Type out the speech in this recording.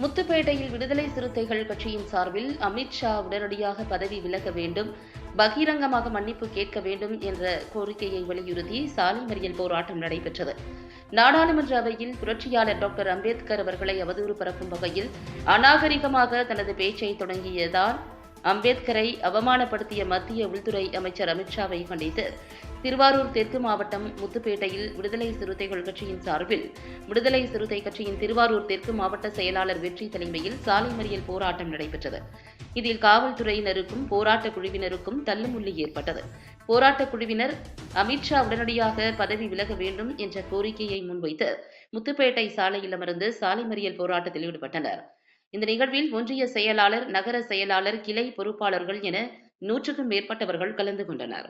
முத்துப்பேட்டையில் விடுதலை சிறுத்தைகள் கட்சியின் சார்பில் அமித்ஷா உடனடியாக பதவி விலக வேண்டும், பகிரங்கமாக மன்னிப்பு கேட்க வேண்டும் என்ற கோரிக்கையை வலியுறுத்தி சாலை மறியல் போராட்டம் நடைபெற்றது. நாடாளுமன்ற அவையில் புரட்சியாளர் டாக்டர் அம்பேத்கர் அவர்களை அவதூறு பரப்பும் வகையில் அநாகரிகமாக தனது பேச்சை தொடங்கியதால் அம்பேத்கரை அவமானப்படுத்திய மத்திய உள்துறை அமைச்சர் அமித்ஷாவை கண்டித்து திருவாரூர் தெற்கு மாவட்டம் முத்துப்பேட்டையில் விடுதலை சிறுத்தைகள் கட்சியின் சார்பில் விடுதலை சிறுத்தை கட்சியின் திருவாரூர் தெற்கு மாவட்ட செயலாளர் வெற்றி தலைமையில் சாலை மறியல் போராட்டம் நடைபெற்றது. இதில் காவல்துறையினருக்கும் போராட்ட குழுவினருக்கும் தள்ளுமுள்ளி ஏற்பட்டது. போராட்ட குழுவினர் அமித்ஷா உடனடியாக பதவி விலக வேண்டும் என்ற கோரிக்கையை முன்வைத்து முத்துப்பேட்டை சாலையில் அமர்ந்து சாலை மறியல் போராட்டத்தில் ஈடுபட்டனர். இந்த நிகழ்வில் ஒன்றிய செயலாளர், நகர செயலாளர், கிளை பொறுப்பாளர்கள் என 100க்கும் மேற்பட்டவர்கள் கலந்து கொண்டனர்.